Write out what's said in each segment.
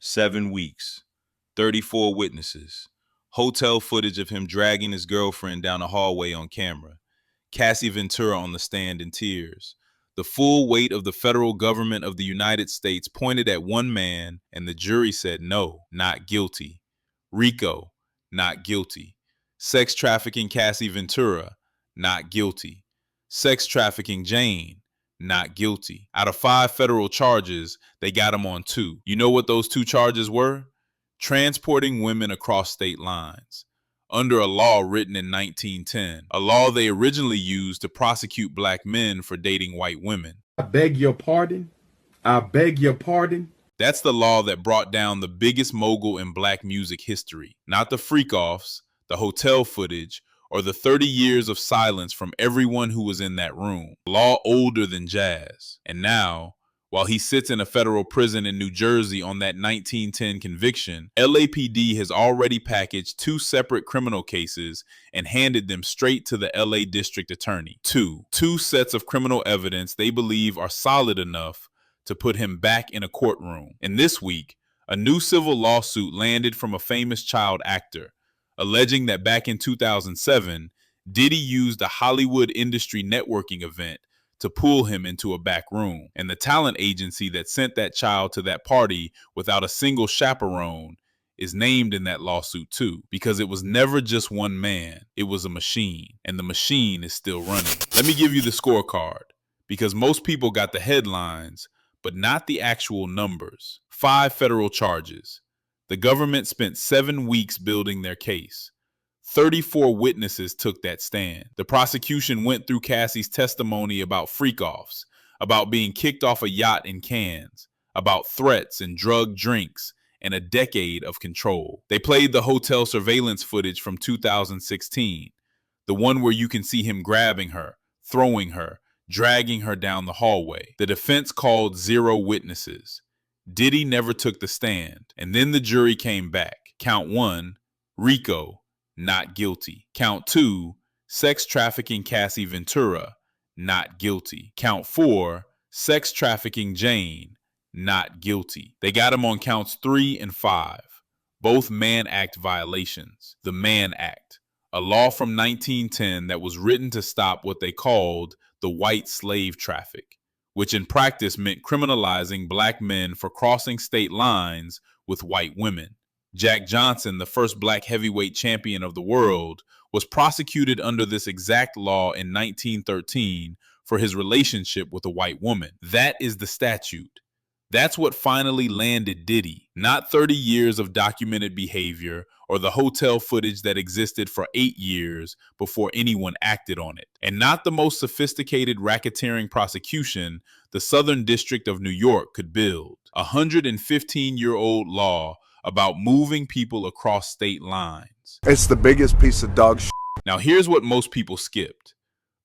7 weeks, 34 witnesses, hotel footage of him dragging his girlfriend down a hallway on camera, Cassie Ventura on the stand in tears. The full weight of the federal government of the United States pointed at one man, and the jury said no, not guilty. RICO, not guilty. Sex trafficking Cassie Ventura, not guilty. Sex trafficking Jane, not guilty. Out of 5 federal charges, they got him on 2. You know what those 2 charges were? Transporting women across state lines, under a law written in 1910, a law they originally used to prosecute black men for dating white women. I beg your pardon. I beg your pardon. That's the law that brought down the biggest mogul in black music history, not the freak-offs, the hotel footage, or the 30 years of silence from everyone who was in that room. Law older than jazz. And now, while he sits in a federal prison in New Jersey on that 1910 conviction, LAPD has already packaged 2 separate criminal cases and handed them straight to the LA District Attorney. Two sets of criminal evidence they believe are solid enough to put him back in a courtroom. And this week, a new civil lawsuit landed from a famous child actor, alleging that back in 2007, Diddy used a Hollywood industry networking event to pull him into a back room. And the talent agency that sent that child to that party without a single chaperone is named in that lawsuit too, because it was never just one man, it was a machine, and the machine is still running. Let me give you the scorecard, because most people got the headlines, but not the actual numbers. 5 federal charges. The government spent 7 weeks building their case. 34 witnesses took that stand. The prosecution went through Cassie's testimony about freak-offs, about being kicked off a yacht in Cannes, about threats and drugged drinks, and a decade of control. They played the hotel surveillance footage from 2016, the one where you can see him grabbing her, throwing her, dragging her down the hallway. The defense called 0 witnesses. Diddy never took the stand. And then the jury came back. Count 1, RICO, not guilty. Count 2, sex trafficking Cassie Ventura, not guilty. Count 4, sex trafficking Jane, not guilty. They got him on counts 3 and 5, both Mann Act violations. The Mann Act, a law from 1910 that was written to stop what they called the white slave traffic, which in practice meant criminalizing black men for crossing state lines with white women. Jack Johnson, the first black heavyweight champion of the world, was prosecuted under this exact law in 1913 for his relationship with a white woman. That is the statute. That's what finally landed Diddy, not 30 years of documented behavior or the hotel footage that existed for 8 years before anyone acted on it, and not the most sophisticated racketeering prosecution the Southern District of New York could build. A 115-year-old law about moving people across state lines. It's the biggest piece of dog shit. Now here's what most people skipped.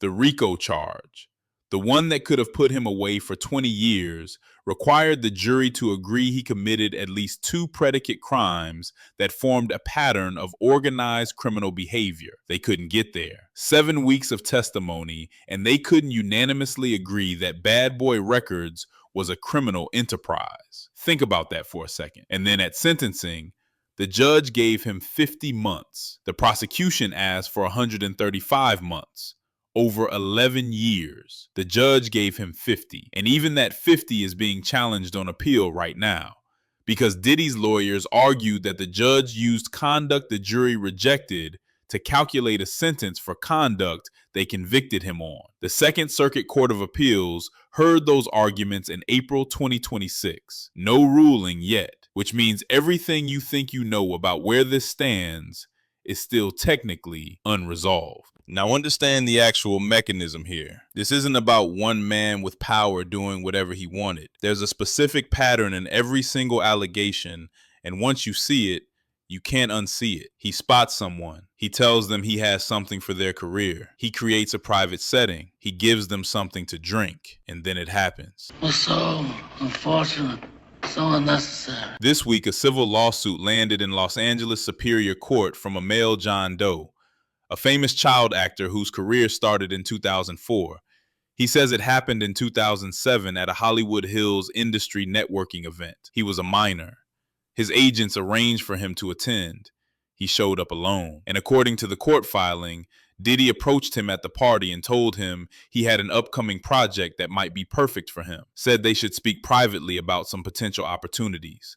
The RICO charge, the one that could have put him away for 20 years, required the jury to agree he committed at least 2 predicate crimes that formed a pattern of organized criminal behavior. They couldn't get there. 7 weeks of testimony, and they couldn't unanimously agree that Bad Boy Records was a criminal enterprise. Think about that for a second. And then at sentencing, the judge gave him 50 months. The prosecution asked for 135 months. Over 11 years. The judge gave him 50. And even that 50 is being challenged on appeal right now, because Diddy's lawyers argued that the judge used conduct the jury rejected to calculate a sentence for conduct they convicted him on. The Second Circuit Court of Appeals heard those arguments in April 2026. No ruling yet, which means everything you think you know about where this stands is still technically unresolved. Now understand the actual mechanism here. This isn't about one man with power doing whatever he wanted. There's a specific pattern in every single allegation, and once you see it, you can't unsee it. He spots someone. He tells them he has something for their career. He creates a private setting. He gives them something to drink, and then it happens. What's so unfortunate? So unnecessary. This week, a civil lawsuit landed in Los Angeles Superior Court from a male John Doe, a famous child actor whose career started in 2004. He says it happened in 2007 at a Hollywood Hills industry networking event. He was a minor. His agents arranged for him to attend. He showed up alone. And according to the court filing, Diddy approached him at the party and told him he had an upcoming project that might be perfect for him, said they should speak privately about some potential opportunities.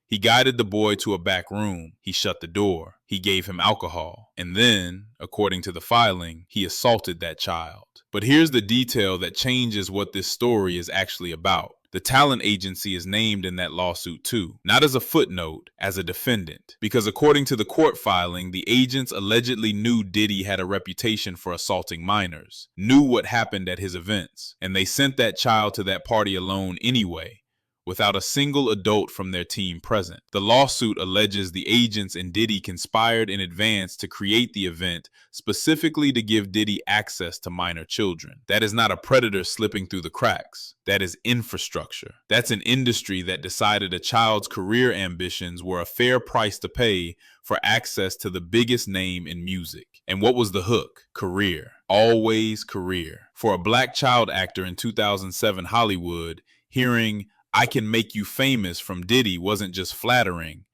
He guided the boy to a back room. He shut the door. He gave him alcohol. And then, according to the filing, he assaulted that child. But here's the detail that changes what this story is actually about. The talent agency is named in that lawsuit too, not as a footnote, as a defendant. Because according to the court filing, the agents allegedly knew Diddy had a reputation for assaulting minors, knew what happened at his events, and they sent that child to that party alone anyway, without a single adult from their team present. The lawsuit alleges the agents and Diddy conspired in advance to create the event specifically to give Diddy access to minor children. That is not a predator slipping through the cracks. That is infrastructure. That's an industry that decided a child's career ambitions were a fair price to pay for access to the biggest name in music. And what was the hook? Career. Always career. For a black child actor in 2007 Hollywood, hearing "I can make you famous" from Diddy wasn't just flattering.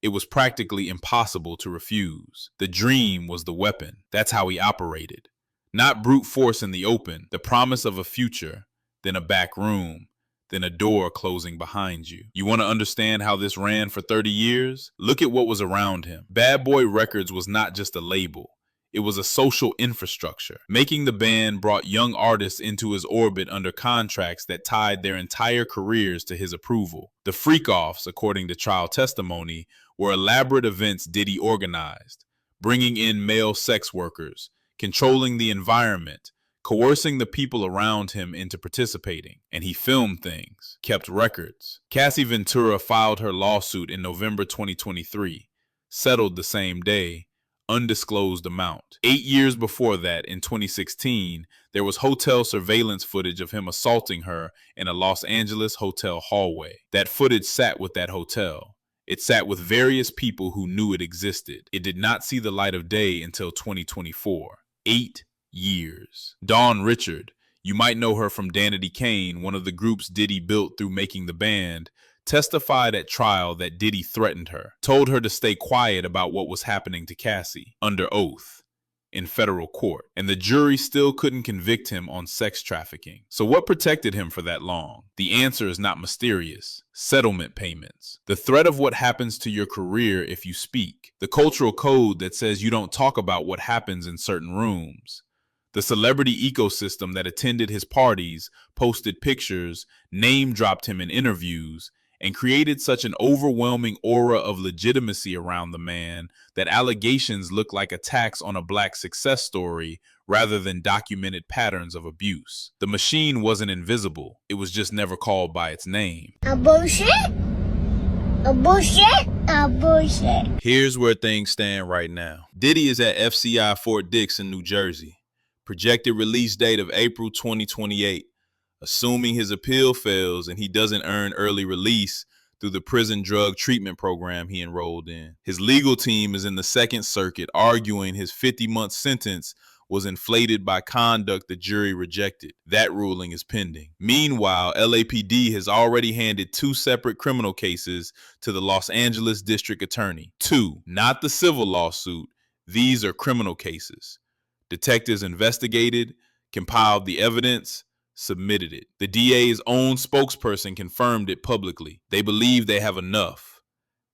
It was practically impossible to refuse. The dream was the weapon. That's how he operated. Not brute force in the open, the promise of a future, then a back room, then a door closing behind you. You want to understand how this ran for 30 years? Look at what was around him. Bad Boy Records was not just a label. It was a social infrastructure. Making the Band brought young artists into his orbit under contracts that tied their entire careers to his approval. The freak-offs, according to trial testimony, were elaborate events Diddy organized, bringing in male sex workers, controlling the environment, coercing the people around him into participating. And he filmed things, kept records. Cassie Ventura filed her lawsuit in November 2023, settled the same day, undisclosed amount. 8 years before that, in 2016, there was hotel surveillance footage of him assaulting her in a Los Angeles hotel hallway. That footage sat with that hotel. It sat with various people who knew it existed. It did not see the light of day until 2024. 8 years. Dawn Richard, you might know her from Danity Kane, one of the groups Diddy built through Making the Band, testified at trial that Diddy threatened her, told her to stay quiet about what was happening to Cassie, under oath, in federal court. And the jury still couldn't convict him on sex trafficking. So what protected him for that long? The answer is not mysterious. Settlement payments. The threat of what happens to your career if you speak. The cultural code that says you don't talk about what happens in certain rooms. The celebrity ecosystem that attended his parties, posted pictures, name-dropped him in interviews, and created such an overwhelming aura of legitimacy around the man that allegations look like attacks on a black success story rather than documented patterns of abuse. The machine wasn't invisible. It was just never called by its name. A bullshit? A bullshit? A bullshit. Here's where things stand right now. Diddy is at FCI Fort Dix in New Jersey. Projected release date of April 2028. Assuming his appeal fails and he doesn't earn early release through the prison drug treatment program he enrolled in. His legal team is in the Second Circuit arguing his 50-month sentence was inflated by conduct the jury rejected. That ruling is pending. Meanwhile, LAPD has already handed 2 separate criminal cases to the Los Angeles District Attorney. 2, not the civil lawsuit. These are criminal cases. Detectives investigated, compiled the evidence, submitted it. The DA's own spokesperson confirmed it publicly. They believe they have enough.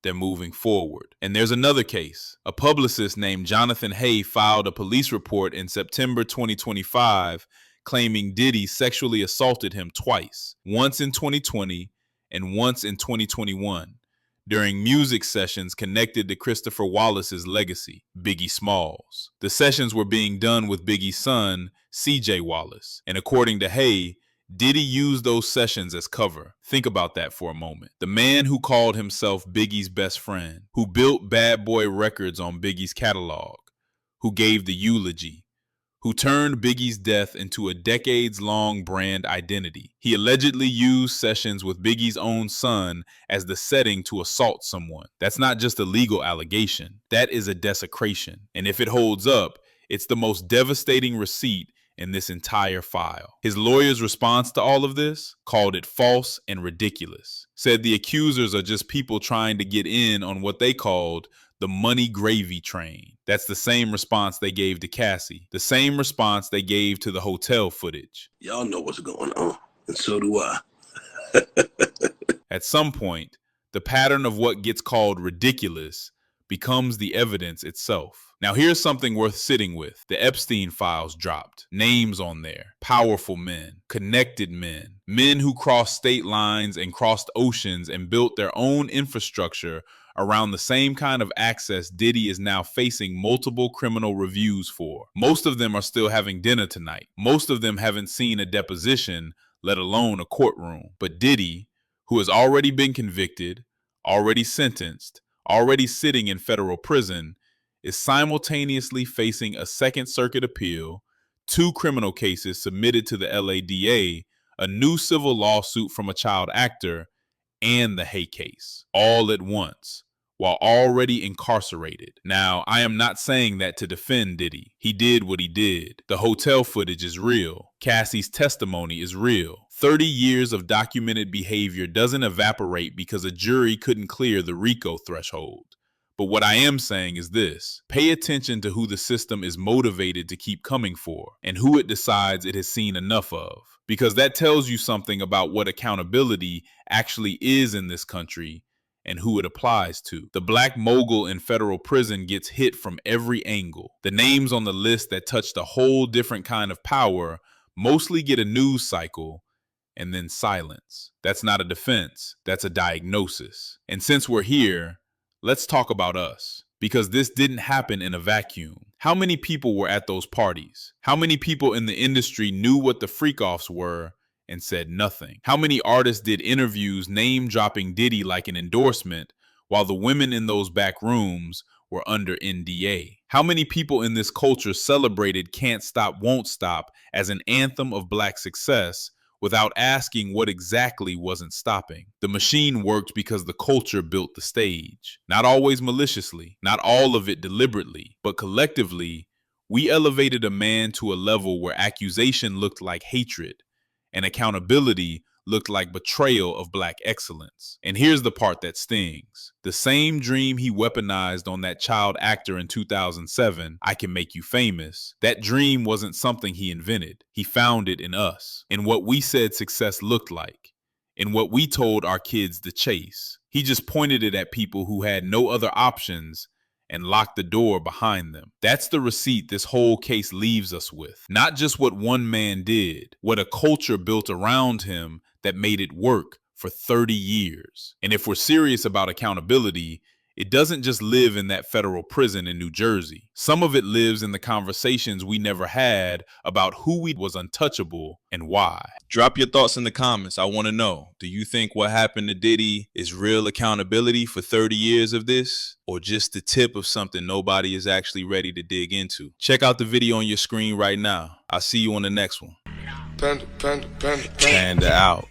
They're moving forward. And there's another case. A publicist named Jonathan Hay filed a police report in September 2025 claiming Diddy sexually assaulted him twice, once in 2020 and once in 2021, during music sessions connected to Christopher Wallace's legacy, Biggie Smalls. The sessions were being done with Biggie's son, CJ Wallace. And according to Hay, Diddy used those sessions as cover. Think about that for a moment. The man who called himself Biggie's best friend, who built Bad Boy Records on Biggie's catalog, who gave the eulogy, who turned Biggie's death into a decades-long brand identity. He allegedly used sessions with Biggie's own son as the setting to assault someone. That's not just a legal allegation. That is a desecration. And if it holds up, it's the most devastating receipt in this entire file. His lawyer's response to all of this called it false and ridiculous. Said the accusers are just people trying to get in on what they called the money gravy train. That's the same response they gave to Cassie, the same response they gave to the hotel footage. Y'all know what's going on, and so do I. At some point, the pattern of what gets called ridiculous becomes the evidence itself. Now here's something worth sitting with. The Epstein files dropped. Names on there. Powerful men. Connected men. Men who crossed state lines and crossed oceans and built their own infrastructure around the same kind of access Diddy is now facing multiple criminal reviews for. Most of them are still having dinner tonight. Most of them haven't seen a deposition, let alone a courtroom. But Diddy, who has already been convicted, already sentenced, already sitting in federal prison, is simultaneously facing a Second Circuit appeal, 2 criminal cases submitted to the LADA, a new civil lawsuit from a child actor, and the Hay case, all at once, while already incarcerated. Now, I am not saying that to defend Diddy. He did what he did. The hotel footage is real. Cassie's testimony is real. 30 years of documented behavior doesn't evaporate because a jury couldn't clear the RICO threshold. But what I am saying is this: pay attention to who the system is motivated to keep coming for and who it decides it has seen enough of, because that tells you something about what accountability actually is in this country and who it applies to. The black mogul in federal prison gets hit from every angle. The names on the list that touched a whole different kind of power mostly get a news cycle and then silence. That's not a defense, that's a diagnosis. And since we're here, let's talk about us, because this didn't happen in a vacuum. How many people were at those parties? How many people in the industry knew what the freak-offs were and said nothing? How many artists did interviews name-dropping Diddy like an endorsement while the women in those back rooms were under NDA? How many people in this culture celebrated Can't Stop, Won't Stop as an anthem of black success without asking what exactly wasn't stopping? The machine worked because the culture built the stage. Not always maliciously, not all of it deliberately, but collectively, we elevated a man to a level where accusation looked like hatred and accountability looked like betrayal of black excellence. And here's the part that stings. The same dream he weaponized on that child actor in 2007, I can make you famous, that dream wasn't something he invented. He found it in us, in what we said success looked like, in what we told our kids to chase. He just pointed it at people who had no other options and locked the door behind them. That's the receipt this whole case leaves us with. Not just what one man did, what a culture built around him that made it work for 30 years. And if we're serious about accountability, it doesn't just live in that federal prison in New Jersey. Some of it lives in the conversations we never had about who was untouchable and why. Drop your thoughts in the comments. I want to know, do you think what happened to Diddy is real accountability for 30 years of this, or just the tip of something nobody is actually ready to dig into? Check out the video on your screen right now. I'll see you on the next one. Panda out.